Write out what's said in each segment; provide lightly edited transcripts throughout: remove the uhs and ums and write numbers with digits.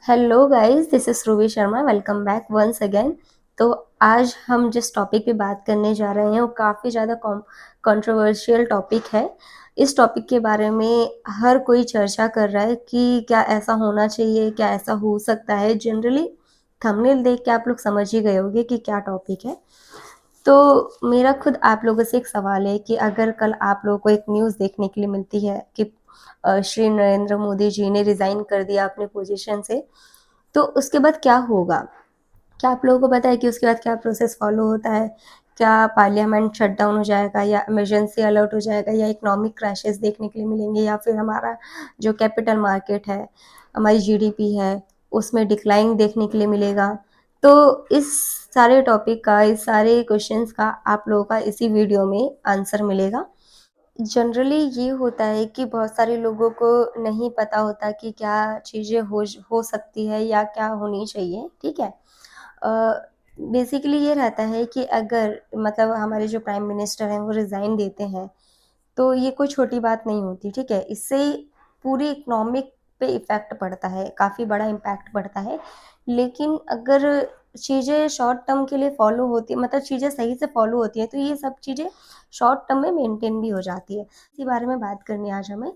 Hello guys, this is Ruby Sharma. Welcome back once again. तो आज हम जिस टॉपिक पे बात करने जा रहे हैं वो काफ़ी ज़्यादा कंट्रोवर्शियल टॉपिक है। इस टॉपिक के बारे में हर कोई चर्चा कर रहा है कि क्या ऐसा होना चाहिए, क्या ऐसा हो सकता है। जनरली थंबनेल देख के आप लोग समझ ही गए होंगे कि क्या टॉपिक है। तो मेरा खुद आप लोगों से एक सवाल है कि अगर कल आप लोगों को एक न्यूज़ देखने के लिए मिलती है कि श्री नरेंद्र मोदी जी ने रिज़ाइन कर दिया अपने पोजीशन से, तो उसके बाद क्या होगा? क्या आप लोगों को पता है कि उसके बाद क्या प्रोसेस फॉलो होता है? क्या पार्लियामेंट शट डाउन हो जाएगा या इमरजेंसी अलर्ट हो जाएगा या इकोनॉमिक क्रैशेस देखने के लिए मिलेंगे या फिर हमारा जो कैपिटल मार्केट है, हमारी जीडीपी है, उसमें डिक्लाइन देखने के लिए मिलेगा? तो इस सारे टॉपिक का, इस सारे क्वेश्चंस का आप लोगों का इसी वीडियो में आंसर मिलेगा। जनरली ये होता है कि बहुत सारे लोगों को नहीं पता होता कि क्या चीज़ें हो सकती है या क्या होनी चाहिए, ठीक है? बेसिकली ये रहता है कि अगर मतलब हमारे जो प्राइम मिनिस्टर हैं वो रिज़ाइन देते हैं, तो ये कोई छोटी बात नहीं होती, ठीक है? इससे पूरी इकोनॉमिक पे इफ़ेक्ट पड़ता है, काफ़ी बड़ा इम्पैक्ट पड़ता है। लेकिन अगर चीज़ें शॉर्ट टर्म के लिए फ़ॉलो होती मतलब चीज़ें सही से फ़ॉलो होती हैं, तो ये सब चीज़ें शॉर्ट टर्म में मेंटेन भी हो जाती है। इसी बारे में बात करनी है आज हमें।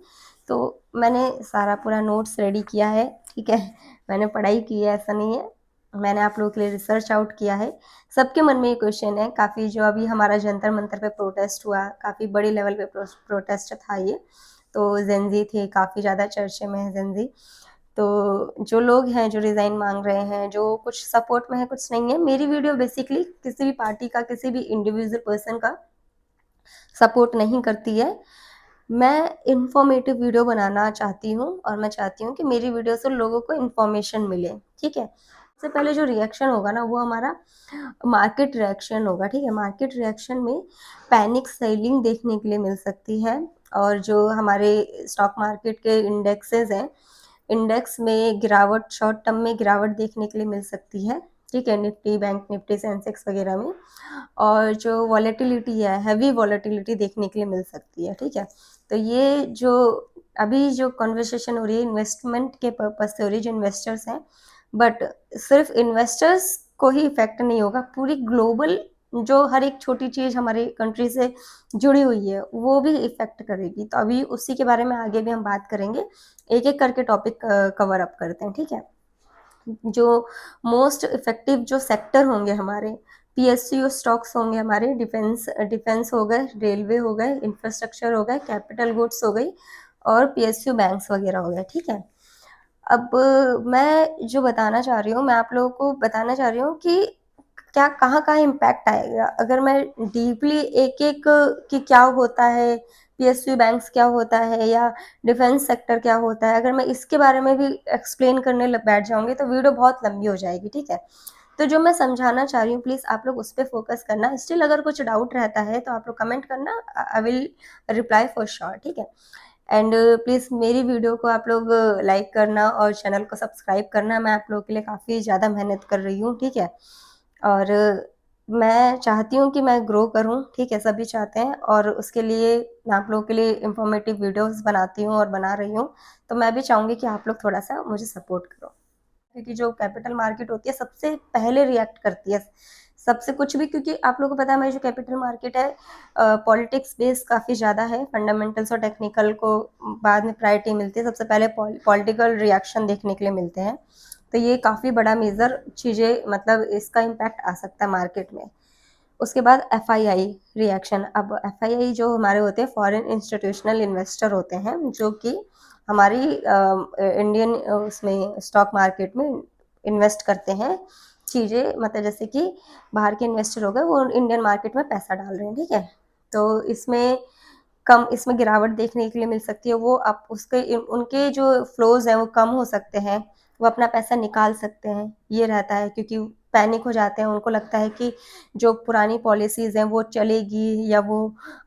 तो मैंने सारा पूरा नोट्स रेडी किया है, ठीक है? मैंने पढ़ाई की है, ऐसा नहीं है। मैंने आप लोगों के लिए रिसर्च आउट किया है। सबके मन में ये क्वेश्चन है, काफ़ी जो अभी हमारा जंतर मंतर पे प्रोटेस्ट हुआ, काफ़ी बड़े लेवल पे प्रोटेस्ट था ये। तो जेनजी थे, काफ़ी ज़्यादा चर्चे में है जेनजी। तो जो लोग हैं जो रिज़ाइन मांग रहे हैं, जो कुछ सपोर्ट में है, कुछ नहीं है। मेरी वीडियो बेसिकली किसी भी पार्टी का, किसी भी इंडिविजुअल पर्सन का सपोर्ट नहीं करती है। मैं इन्फॉर्मेटिव वीडियो बनाना चाहती हूँ और मैं चाहती हूँ कि मेरी वीडियो से लोगों को इन्फॉर्मेशन मिले, ठीक है? सबसे पहले जो रिएक्शन होगा ना वो हमारा मार्केट रिएक्शन होगा, ठीक है? मार्केट रिएक्शन में पैनिक सेलिंग देखने के लिए मिल सकती है और जो हमारे स्टॉक मार्केट के इंडेक्सेस हैं, इंडेक्स में गिरावट, शॉर्ट टर्म में गिरावट देखने के लिए मिल सकती है, ठीक है? निफ्टी, बैंक निफ्टी, सेंसेक्स वगैरह में। और जो वॉलेटिलिटी है, हेवी वॉलेटिलिटी देखने के लिए मिल सकती है, ठीक है? तो ये जो अभी जो कन्वर्सेशन हो रही है इन्वेस्टमेंट के पर्पज़ से हो रही है, जो इन्वेस्टर्स हैं, बट सिर्फ इन्वेस्टर्स को ही इफ़ेक्ट नहीं होगा, पूरी ग्लोबल जो हर एक छोटी चीज़ हमारी कंट्री से जुड़ी हुई है, वो भी इफ़ेक्ट करेगी। तो अभी उसी के बारे में आगे भी हम बात करेंगे। एक-एक करके टॉपिक कवर अप करते हैं, ठीक है? जो मोस्ट इफ़ेक्टिव जो सेक्टर होंगे हमारे, पीएसयू स्टॉक्स होंगे हमारे, डिफेंस हो गए, रेलवे हो गए, इंफ्रास्ट्रक्चर हो गए, कैपिटल गुड्स हो गई और पीएसयू बैंक्स वगैरह हो गए, ठीक है? अब मैं जो बताना चाह रही हूँ, मैं आप लोगों को बताना चाह रही हूँ कि क्या कहाँ-कहाँ इम्पैक्ट आएगा। अगर मैं डीपली एक-एक कि क्या होता है, पीएसयू बैंक्स क्या होता है या डिफेंस सेक्टर क्या होता है, अगर मैं इसके बारे में भी एक्सप्लेन करने लग बैठ जाऊँगी तो वीडियो बहुत लंबी हो जाएगी, ठीक है? तो जो मैं समझाना चाह रही हूँ प्लीज़ आप लोग उस पे फ़ोकस करना। स्टिल अगर कुछ डाउट रहता है तो आप लोग कमेंट करना, I will reply for sure, ठीक है? एंड प्लीज़ मेरी वीडियो को आप लोग लाइक करना और चैनल को सब्सक्राइब करना। मैं आप लोगों के लिए काफ़ी ज़्यादा मेहनत कर रही हूँ, ठीक है? और मैं चाहती हूँ कि मैं ग्रो करूँ, ठीक है? सभी चाहते हैं और उसके लिए मैं आप लोगों के लिए इन्फॉर्मेटिव वीडियोज़ बनाती हूँ और बना रही हूँ। तो मैं भी चाहूँगी कि आप लोग थोड़ा-सा मुझे सपोर्ट करो। क्योंकि जो कैपिटल मार्केट होती है सबसे पहले रिएक्ट करती है, सबसे कुछ भी, क्योंकि आप लोगों को पता है हमारी जो कैपिटल मार्केट है पॉलिटिक्स बेस काफ़ी ज़्यादा है, फंडामेंटल्स और टेक्निकल को बाद में प्रायोरिटी मिलती है, सबसे पहले पॉलिटिकल रिएक्शन देखने के लिए मिलते हैं। तो ये काफ़ी बड़ा मेजर चीज़ें, मतलब इसका इम्पैक्ट आ सकता है मार्केट में। उसके बाद एफआईआई रिएक्शन। अब एफआईआई जो हमारे होते हैं फॉरेन इंस्टीट्यूशनल इन्वेस्टर होते हैं, जो कि हमारी इंडियन उसमें स्टॉक मार्केट में इन्वेस्ट करते हैं चीज़ें, मतलब जैसे कि बाहर के इन्वेस्टर हो गए वो इंडियन मार्केट में पैसा डाल रहे हैं, ठीक है? तो इसमें गिरावट देखने के लिए मिल सकती है। वो आप उसके उनके जो फ्लोज़ हैं वो कम हो सकते हैं, वो अपना पैसा निकाल सकते हैं, ये रहता है, क्योंकि पैनिक हो जाते हैं, उनको लगता है कि जो पुरानी पॉलिसीज़ हैं वो चलेगी या वो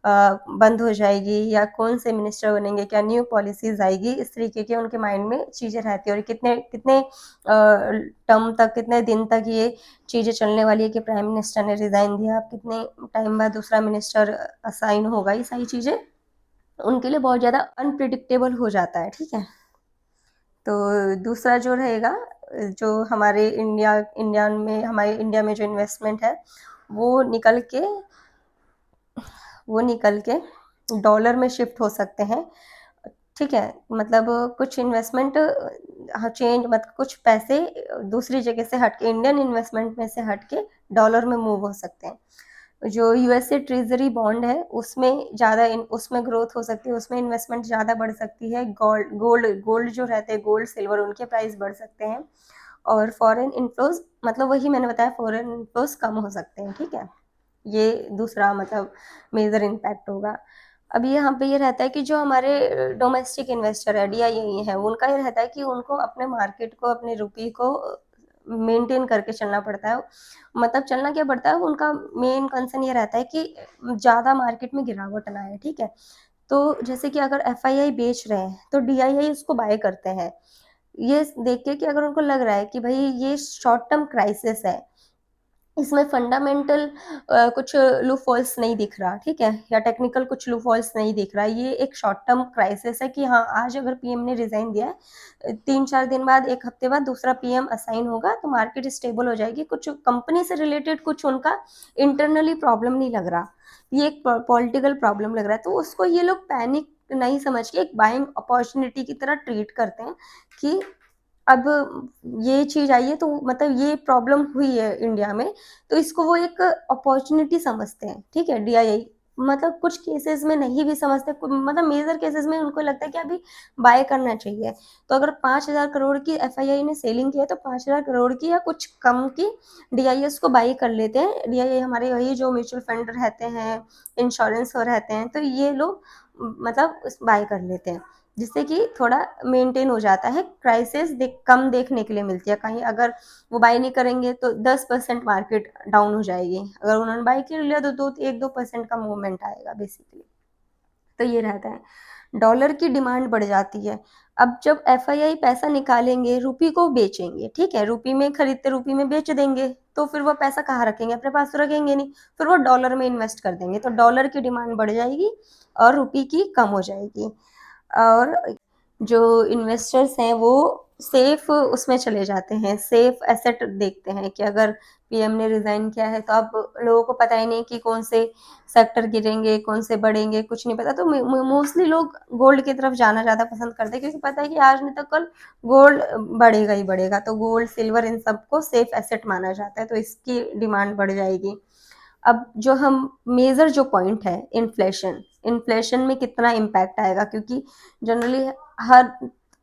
बंद हो जाएगी या कौन से मिनिस्टर बनेंगे, क्या न्यू पॉलिसीज़ आएगी, इस तरीके के उनके माइंड में चीज़ें रहती हैं। और कितने कितने टर्म तक, कितने दिन तक ये चीज़ें चलने वाली है कि प्राइम मिनिस्टर ने रिज़ाइन दिया, अब कितने टाइम बाद दूसरा मिनिस्टर असाइन होगा, ये सारी चीज़ें उनके लिए बहुत ज़्यादा अनप्रेडिक्टेबल हो जाता है, ठीक है? तो दूसरा जो रहेगा जो हमारे इंडिया में जो इन्वेस्टमेंट है वो निकल के वो निकल के डॉलर में शिफ्ट हो सकते हैं। ठीक है, मतलब कुछ इन्वेस्टमेंट चेंज मतलब कुछ पैसे दूसरी जगह से हट के इंडियन इन्वेस्टमेंट में से हट के डॉलर में मूव हो सकते हैं। जो यूएसए ट्रेजरी बॉन्ड है उसमें ग्रोथ हो सकती है, उसमें इन्वेस्टमेंट ज़्यादा बढ़ सकती है। गोल्ड जो रहते हैं, गोल्ड सिल्वर, उनके प्राइस बढ़ सकते हैं। और फॉरेन इन्फ्लोज मतलब वही मैंने बताया, फॉरेन इन्फ्लोज कम हो सकते हैं। ठीक है, ये दूसरा मतलब मेजर इम्पैक्ट होगा। अब यहाँ पे ये रहता है कि जो हमारे डोमेस्टिक इन्वेस्टर है, डीआईआई है, उनका ये रहता है कि उनको अपने मार्केट को, अपने रुपये को मेंटेन करके चलना पड़ता है। मतलब चलना क्या पड़ता है, उनका मेन कंसर्न ये रहता है कि ज़्यादा मार्केट में गिरावट ना आए। ठीक है, तो जैसे कि अगर एफआईआई बेच रहे हैं तो डीआईआई उसको बाय करते हैं, ये देख के कि अगर उनको लग रहा है कि भाई ये शॉर्ट टर्म क्राइसिस है, इसमें फंडामेंटल कुछ लूपहोल्स नहीं दिख रहा। ठीक है, या टेक्निकल कुछ लूपहोल्स नहीं दिख रहा, ये एक शॉर्ट टर्म क्राइसिस है कि हाँ, आज अगर पीएम ने रिजाइन दिया है, 3-4 दिन बाद, 1 हफ्ते बाद दूसरा पीएम असाइन होगा तो मार्केट स्टेबल हो जाएगी। कुछ कंपनी से रिलेटेड कुछ उनका इंटरनली प्रॉब्लम नहीं लग रहा, ये एक पॉलिटिकल प्रॉब्लम लग रहा है, तो उसको ये लोग पैनिक नहीं समझ के एक बाइंग अपॉर्चुनिटी की तरह ट्रीट करते हैं कि अब ये चीज़ आई है तो मतलब ये प्रॉब्लम हुई है इंडिया में, तो इसको वो एक अपॉर्चुनिटी समझते हैं। ठीक है, डीआईआई मतलब कुछ केसेस में नहीं भी समझते, मतलब मेजर केसेस में उनको लगता है कि अभी बाय करना चाहिए। तो अगर 5,000 करोड़ की एफआईआई ने सेलिंग की है तो 5,000 करोड़ की या कुछ कम की डीआईएस को बाई कर लेते हैं। डीआईआई हमारे वही जो म्यूचुअल फंड रहते हैं, इंश्योरेंस हो रहते हैं, तो ये लोग मतलब बाय कर लेते हैं, जिससे कि थोड़ा मेंटेन हो जाता है। क्राइसिस कम देखने के लिए मिलती है। कहीं अगर वो बाय नहीं करेंगे तो 10% मार्केट डाउन हो जाएगी, अगर उन्होंने बाय कर लिया तो 1-2% का मूवमेंट आएगा बेसिकली। तो ये रहता है, डॉलर की डिमांड बढ़ जाती है। अब जब एफआईआई पैसा निकालेंगे, रुपये को बेचेंगे। ठीक है, रुपये में खरीदते, रुपये में बेच देंगे, तो फिर वो पैसा कहाँ रखेंगे, अपने पास तो रखेंगे नहीं, फिर वो डॉलर में इन्वेस्ट कर देंगे, तो डॉलर की डिमांड बढ़ जाएगी और रुपये की कम हो जाएगी। और जो इन्वेस्टर्स हैं वो सेफ उसमें चले जाते हैं, सेफ एसेट देखते हैं कि अगर पीएम ने रिजाइन किया है तो अब लोगों को पता ही नहीं कि कौन से सेक्टर गिरेंगे, कौन से बढ़ेंगे, कुछ नहीं पता, तो मोस्टली लोग गोल्ड की तरफ जाना ज़्यादा पसंद करते हैं, क्योंकि पता है कि आज नहीं तो कल गोल्ड बढ़ेगा ही बढ़ेगा, तो गोल्ड सिल्वर इन सबको सेफ एसेट माना जाता है, तो इसकी डिमांड बढ़ जाएगी। अब जो हम मेजर जो पॉइंट है, इन्फ्लेशन, इन्फ्लेशन में कितना इम्पैक्ट आएगा, क्योंकि जनरली हर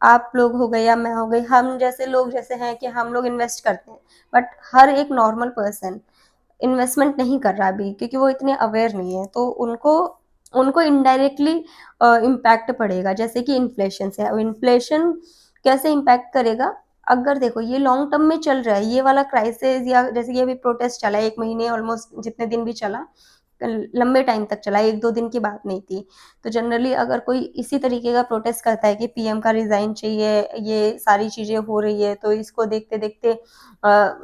आप लोग हो गए या मैं हो गई, हम जैसे लोग जैसे हैं कि हम लोग इन्वेस्ट करते हैं, बट हर एक नॉर्मल पर्सन इन्वेस्टमेंट नहीं कर रहा अभी, क्योंकि वो इतने अवेयर नहीं है, तो उनको उनको इनडायरेक्टली इम्पैक्ट पड़ेगा, जैसे कि इन्फ्लेशन से। अब इन्फ्लेशन कैसे इम्पैक्ट करेगा, अगर देखो ये लॉन्ग टर्म में चल रहा है, ये वाला क्राइसिस, या जैसे कि अभी प्रोटेस्ट चला 1 महीने ऑलमोस्ट, जितने दिन भी चला, लंबे टाइम तक चला, 1-2 दिन की बात नहीं थी। तो जनरली अगर कोई इसी तरीके का प्रोटेस्ट करता है कि पीएम का रिजाइन चाहिए, ये सारी चीजें हो रही है, तो इसको देखते देखते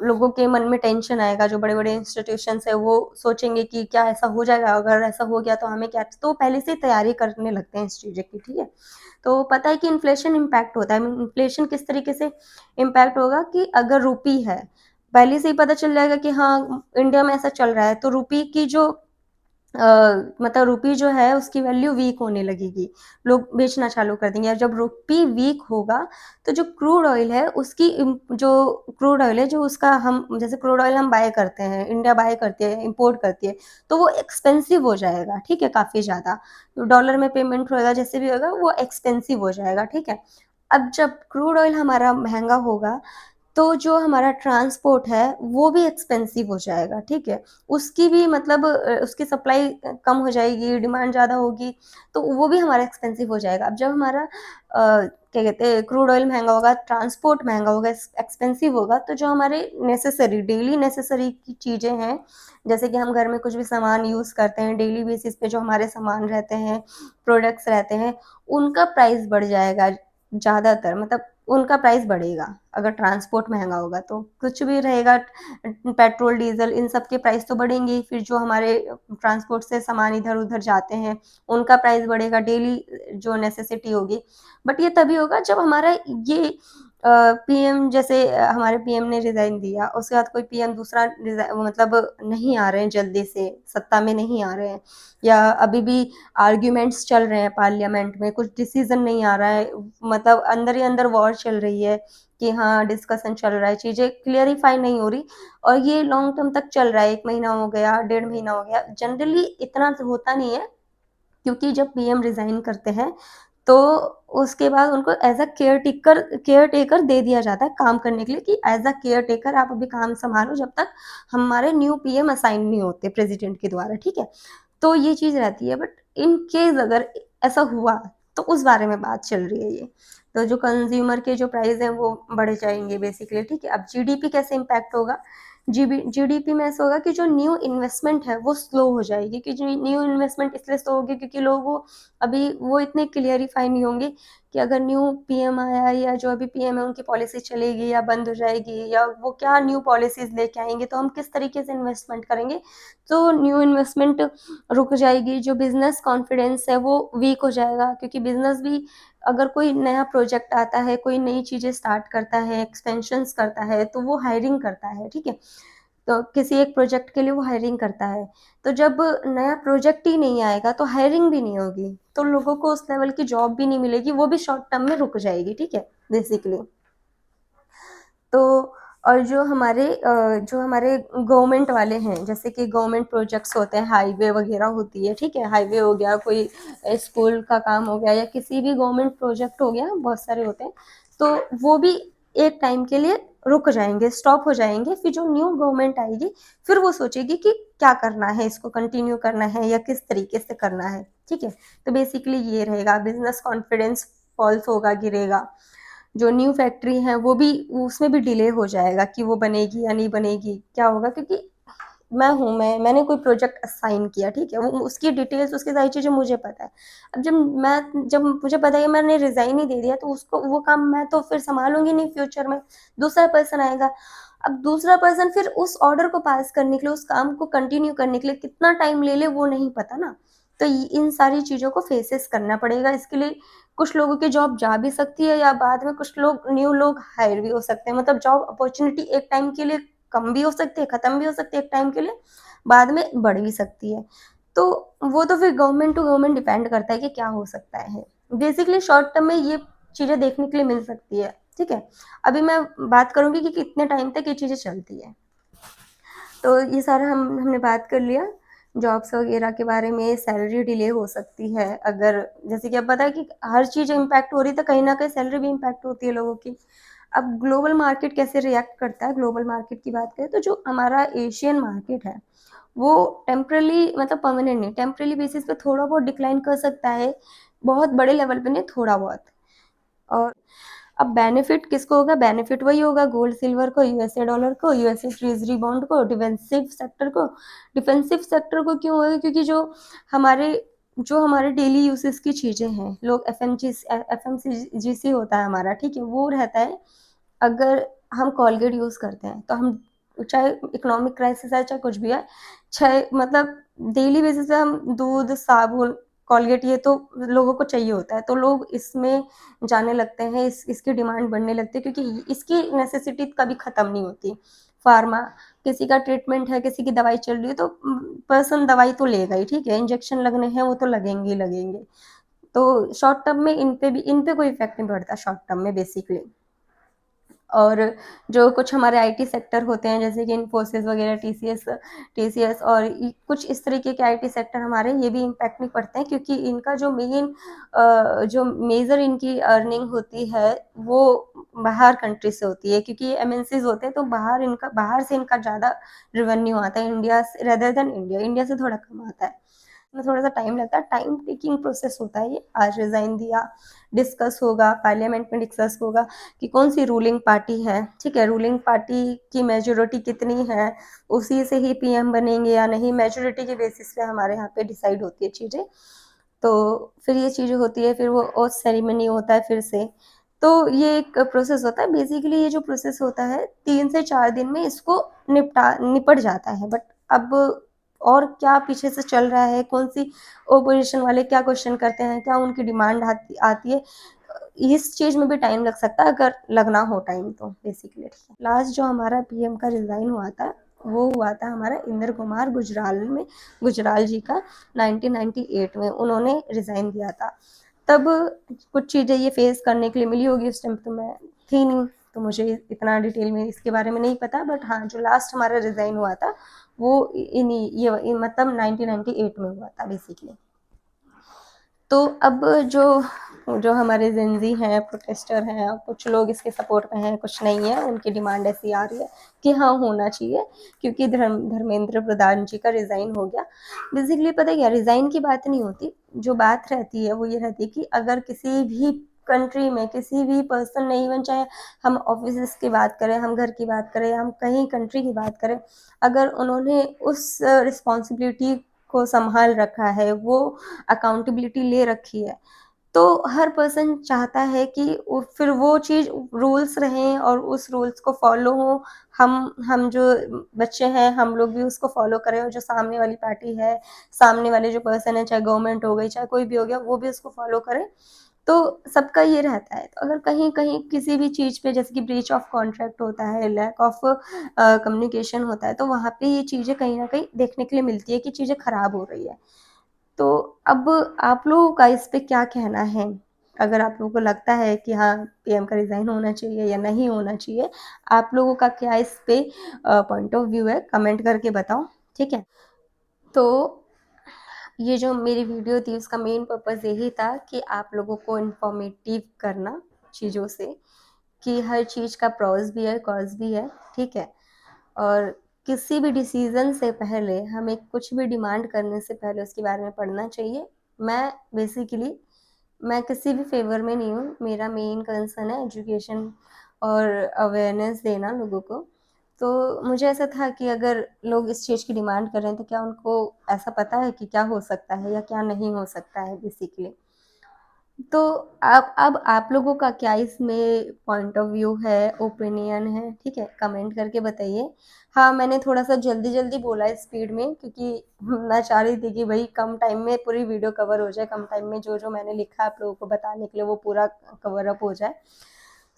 लोगों के मन में टेंशन आएगा, जो बड़े बड़े इंस्टीट्यूशन है वो सोचेंगे कि क्या ऐसा हो जाएगा, अगर ऐसा हो गया तो हमें क्या, तो पहले से तैयारी करने लगते हैं इस चीज़ की। ठीक है, तो पता है कि इन्फ्लेशन इम्पैक्ट होता है। इन्फ्लेशन किस तरीके से इम्पैक्ट होगा कि अगर रुपी है, पहले से ही पता चल जाएगा कि हाँ इंडिया में ऐसा चल रहा है, तो रुपी की जो मतलब रुपी जो है उसकी वैल्यू वीक होने लगेगी, लोग बेचना चालू कर देंगे। और जब रुपी वीक होगा तो जो क्रूड ऑयल है उसकी जो क्रूड ऑयल है, जो उसका हम जैसे क्रूड ऑयल हम बाय करते हैं, इंडिया बाय करती है, इंपोर्ट करती है, तो वो एक्सपेंसिव हो जाएगा। ठीक है, काफ़ी ज़्यादा डॉलर में पेमेंट होगा, जैसे भी होगा वो एक्सपेंसिव हो जाएगा। ठीक है, अब जब क्रूड ऑयल हमारा महंगा होगा तो जो हमारा ट्रांसपोर्ट है वो भी एक्सपेंसिव हो जाएगा। ठीक है, उसकी भी मतलब उसकी सप्लाई कम हो जाएगी, डिमांड ज़्यादा होगी, तो वो भी हमारा एक्सपेंसिव हो जाएगा। अब जब हमारा क्या कहते हैं, क्रूड ऑयल महंगा होगा, ट्रांसपोर्ट महंगा होगा, एक्सपेंसिव होगा, तो जो हमारे नेसेसरी, डेली नेसेसरी की चीज़ें हैं, जैसे कि हम घर में कुछ भी सामान यूज़ करते हैं, डेली बेसिस पे जो हमारे सामान रहते हैं, प्रोडक्ट्स रहते हैं, उनका प्राइस बढ़ जाएगा ज़्यादातर, मतलब उनका प्राइस बढ़ेगा। अगर ट्रांसपोर्ट महंगा होगा तो कुछ भी रहेगा, पेट्रोल डीजल इन सब के प्राइस तो बढ़ेंगे ही। फिर जो हमारे ट्रांसपोर्ट से सामान इधर उधर जाते हैं उनका प्राइस बढ़ेगा, डेली जो नेसेसिटी होगी। बट ये तभी होगा जब हमारा ये पीएम जैसे हमारे पीएम ने रिज़ाइन दिया, उसके बाद कोई पीएम दूसरा मतलब नहीं आ रहे हैं जल्दी से, सत्ता में नहीं आ रहे हैं, या अभी भी आर्ग्यूमेंट्स चल रहे हैं पार्लियामेंट में, कुछ डिसीज़न नहीं आ रहा है, मतलब अंदर ही अंदर वॉर चल रही है कि हाँ, डिस्कशन चल रहा है, चीज़ें क्लियरिफ़ाई नहीं हो रही और ये लॉन्ग टर्म तक चल रहा है, 1 महीना हो गया, 1.5 महीना हो गया। जनरली इतना तो होता नहीं है, क्योंकि जब पीएम रिज़ाइन करते हैं, तो उसके बाद उनको एज़ अ केयर टेकर दे दिया जाता है काम करने के लिए कि एज़ अ केयर टेकर आप अभी काम सँभालो जब तक हमारे न्यू पीएम असाइन नहीं होते प्रेज़िडेंट के द्वारा, ठीक है? तो ये चीज़ रहती है, बट इन केस अगर ऐसा हुआ, तो उस बारे में बात चल रही है ये। तो जो कंज़्यूमर के जो प्राइस हैं वो बढ़ जाएँगे बेसिकली, ठीक है? अब जीडीपी कैसे इम्पैक्ट होगा? जीडीपी में ऐसा होगा कि जो न्यू इन्वेस्टमेंट है वो स्लो हो जाएगी, कि जो न्यू इन्वेस्टमेंट इसलिए स्लो होगी क्योंकि लोगों अभी वो इतने क्लियरिफाई नहीं होंगे कि अगर न्यू पीएम आया या जो अभी पीएम है उनकी पॉलिसी चलेगी या बंद हो जाएगी, या वो क्या न्यू पॉलिसीज लेके आएंगे, तो हम किस तरीके से इन्वेस्टमेंट करेंगे। तो न्यू इन्वेस्टमेंट रुक जाएगी, जो बिजनेस कॉन्फिडेंस है वो वीक हो जाएगा, क्योंकि बिजनेस भी अगर कोई नया प्रोजेक्ट आता है, कोई नई चीज़ें स्टार्ट करता है, एक्सपेंशंस करता है, तो वो हायरिंग करता है, ठीक है? तो किसी एक प्रोजेक्ट के लिए वो हायरिंग करता है। तो जब नया प्रोजेक्ट ही नहीं आएगा, तो हायरिंग भी नहीं होगी, तो लोगों को उस लेवल की जॉब भी नहीं मिलेगी, वो भी शॉर्ट टर्म में रुक जाएगी, ठीक है? बेसिकली। तो और जो हमारे गवर्नमेंट वाले हैं, जैसे कि गवर्नमेंट प्रोजेक्ट्स होते हैं, हाईवे वगैरह होती है, ठीक है? हाईवे हो गया, कोई स्कूल का काम हो गया, या किसी भी गवर्नमेंट प्रोजेक्ट हो गया, बहुत सारे होते हैं, तो वो भी एक टाइम के लिए रुक जाएंगे, स्टॉप हो जाएंगे। फिर जो न्यू गवर्नमेंट आएगी, फिर वो सोचेगी कि क्या करना है, इसको कंटिन्यू करना है या किस तरीके से करना है, ठीक है? तो बेसिकली ये रहेगा, बिजनेस कॉन्फिडेंस फॉल्स होगा, गिरेगा। जो न्यू फैक्ट्री है वो भी, उसमें भी डिले हो जाएगा कि वो बनेगी या नहीं बनेगी, क्या होगा, क्योंकि मैंने कोई प्रोजेक्ट असाइन किया, ठीक है? वो उसकी डिटेल्स, उसकी सारी चीज़ें मुझे पता है। अब जब मुझे पता है कि मैंने रिज़ाइन ही दे दिया, तो उसको वो काम मैं तो फिर सँभालूँगी नहीं फ्यूचर में, दूसरा पर्सन आएगा। अब दूसरा पर्सन फिर उस ऑर्डर को पास करने के लिए, उस काम को कंटिन्यू करने के लिए कितना टाइम ले ले वो नहीं पता ना। तो इन सारी चीज़ों को फेसेस करना पड़ेगा, इसके लिए कुछ लोगों की जॉब जा भी सकती है, या बाद में कुछ लोग न्यू लोग हायर भी हो सकते हैं, मतलब जॉब अपॉर्चुनिटी एक टाइम के लिए कम भी हो सकती है, खत्म भी हो सकती है एक टाइम के लिए, बाद में बढ़ भी सकती है। तो वो तो फिर गवर्नमेंट टू गवर्नमेंट डिपेंड करता है कि क्या हो सकता है। बेसिकली शॉर्ट टर्म में ये चीज़ें देखने के लिए मिल सकती है, ठीक है? अभी मैं बात करूँगी कि कितने टाइम तक ये चीज़ें चलती है। तो ये सारा हमने बात कर लिया जॉब्स वगैरह के बारे में। सैलरी डिले हो सकती है, अगर जैसे कि अब पता है कि हर चीज़ इम्पैक्ट हो रही है, तो कहीं ना कहीं सैलरी भी इम्पैक्ट होती है लोगों की। अब ग्लोबल मार्केट कैसे रिएक्ट करता है, ग्लोबल मार्केट की बात करें तो जो हमारा एशियन मार्केट है, वो टेम्परली मतलब परमानेंट नहीं, टेम्परली बेसिस पे थोड़ा बहुत डिक्लाइन कर सकता है, बहुत बड़े लेवल पे नहीं, थोड़ा बहुत। और अब बेनिफिट किसको होगा, बेनिफिट वही होगा गोल्ड सिल्वर को, यूएसए डॉलर को, यूएसए ट्रेजरी बॉन्ड को, डिफेंसिव सेक्टर को। डिफेंसिव सेक्टर को क्यों होगा, क्योंकि हमारे जो हमारे डेली यूसेस की चीज़ें हैं, लोग एफएमसीजी होता है हमारा, ठीक है? वो रहता है। अगर हम कोलगेट यूज़ करते हैं, तो हम चाहे इकोनॉमिक क्राइसिस है, चाहे कुछ भी है, चाहे मतलब डेली बेसिस पे हम दूध, साबुन, कोलगेट, ये तो लोगों को चाहिए होता है, तो लोग इसमें जाने लगते हैं, इसकी डिमांड बढ़ने लगती है, क्योंकि इसकी नेसेसिटी कभी ख़त्म नहीं होती। फार्मा, किसी का ट्रीटमेंट है, किसी की दवाई चल रही है, तो पर्सन दवाई तो लेगा ही, ठीक है? इंजेक्शन लगने हैं, वो तो लगेंगे ही लगेंगे। तो शॉर्ट टर्म में इन पे कोई इफ़ेक्ट नहीं पड़ता शॉर्ट टर्म में बेसिकली। और जो कुछ हमारे आईटी सेक्टर होते हैं, जैसे कि इन्फोसिस वगैरह, टीसीएस और कुछ इस तरीके के आईटी सेक्टर हमारे, ये भी इम्पैक्ट नहीं पड़ते हैं, क्योंकि इनका जो मेजर इनकी अर्निंग होती है, वो बाहर कंट्री से होती है, क्योंकि ये एमएनसीज होते हैं, तो बाहर से इनका ज़्यादा रेवेन्यू आता है इंडिया से, रेदर देन इंडिया से थोड़ा कम आता है। में थोड़ा सा टाइम लगता है, टाइम टेकिंग प्रोसेस होता है ये। आज रिजाइन दिया, डिस्कस होगा, पार्लियामेंट में डिस्कस होगा कि कौन सी रूलिंग पार्टी है, ठीक है? रूलिंग पार्टी की मेजोरिटी कितनी है, उसी से ही पीएम बनेंगे या नहीं, मेजोरिटी के बेसिस पे हमारे यहाँ पे डिसाइड होती है चीज़ें। तो फिर ये चीज़ें होती है, फिर वो ओथ सेरेमनी होता है फिर से। तो ये एक प्रोसेस होता है, बेसिकली ये जो प्रोसेस होता है 3 से 4 दिन में इसको निपट जाता है। बट अब और क्या पीछे से चल रहा है, कौन सी ओपोजिशन वाले क्या क्वेश्चन करते हैं, क्या उनकी डिमांड आती आती है, इस चीज़ में भी टाइम लग सकता है अगर लगना हो टाइम तो बेसिकली। लास्ट जो हमारा पीएम का रिज़ाइन हुआ था वो हुआ था हमारा इंद्र कुमार गुजराल जी का 1998 में उन्होंने रिज़ाइन दिया था। तब कुछ चीज़ें ये फेस करने के लिए मिली होगी, उस टाइम तो मैं थी नहीं, तो मुझे इतना डिटेल में इसके बारे में नहीं पता, बट हाँ जो लास्ट हमारा रिज़ाइन हुआ था वो मतलब 1998 में हुआ था बेसिकली। तो अब जो हमारे जेनजी हैं, प्रोटेस्टर हैं, कुछ लोग इसके सपोर्ट में हैं, कुछ नहीं है, उनकी डिमांड ऐसी आ रही है कि हाँ होना चाहिए क्योंकि धर्मेंद्र प्रधान जी का रिज़ाइन हो गया। बेसिकली पता है क्या, रिज़ाइन की बात नहीं होती, जो बात रहती है वो ये रहती है कि अगर किसी भी कंट्री में किसी भी पर्सन ने, इवन चाहे हम ऑफिस की बात करें, हम घर की बात करें, हम कहीं कंट्री की बात करें, अगर उन्होंने उस रिस्पॉन्सिबिलिटी को संभाल रखा है, वो अकाउंटेबिलिटी ले रखी है, तो हर पर्सन चाहता है कि फिर वो चीज़ रूल्स रहें और उस रूल्स को फॉलो हो। हम जो बच्चे हैं हम लोग भी उसको फॉलो करें, और जो सामने वाली पार्टी है, सामने वाले जो पर्सन है, चाहे गवर्नमेंट हो गई, चाहे कोई भी हो गया, वो भी उसको फॉलो करे। तो सबका ये रहता है। तो अगर कहीं कहीं किसी भी चीज़ पे जैसे कि ब्रीच ऑफ कॉन्ट्रैक्ट होता है, लैक ऑफ कम्युनिकेशन होता है, तो वहाँ पे ये चीज़ें कहीं ना कहीं देखने के लिए मिलती है कि चीज़ें खराब हो रही है। तो अब आप लोगों का इस पे क्या कहना है? अगर आप लोगों को लगता है कि हाँ पीएम का रिज़ाइन होना चाहिए या नहीं होना चाहिए, आप लोगों का क्या इस पे पॉइंट ऑफ व्यू है, कमेंट करके बताओ, ठीक है? तो ये जो मेरी वीडियो थी उसका मेन पर्पज़ यही था कि आप लोगों को इन्फॉर्मेटिव करना चीज़ों से, कि हर चीज़ का प्रोस भी है, कॉस भी है, ठीक है? और किसी भी डिसीज़न से पहले हमें कुछ भी डिमांड करने से पहले उसके बारे में पढ़ना चाहिए। मैं किसी भी फ़ेवर में नहीं हूँ, मेरा मेन कंसर्न है एजुकेशन और अवेयरनेस देना लोगों को। तो मुझे ऐसा था कि अगर लोग इस चीज़ की डिमांड कर रहे हैं तो क्या उनको ऐसा पता है कि क्या हो सकता है या क्या नहीं हो सकता है बेसिकली। तो अब आप लोगों का क्या इसमें पॉइंट ऑफ व्यू है, ओपिनियन है, ठीक है? कमेंट करके बताइए। हाँ, मैंने थोड़ा-सा जल्दी-जल्दी बोला है स्पीड में, क्योंकि मैं चाह रही थी कि भई कम टाइम में पूरी वीडियो कवर हो जाए, कम टाइम में जो-जो मैंने लिखा है आप लोगों को बताने के लिए वो पूरा कवर अप हो जाए।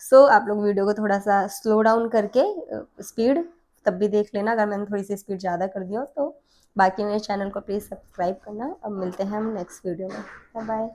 सो आप लोग वीडियो को थोड़ा-सा स्लो डाउन करके स्पीड तब भी देख लेना अगर मैंने थोड़ी-सी स्पीड ज़्यादा कर दी हो तो। बाकी मेरे चैनल को प्लीज़ सब्सक्राइब करना। अब मिलते हैं हम नेक्स्ट वीडियो में। बाय-बाय।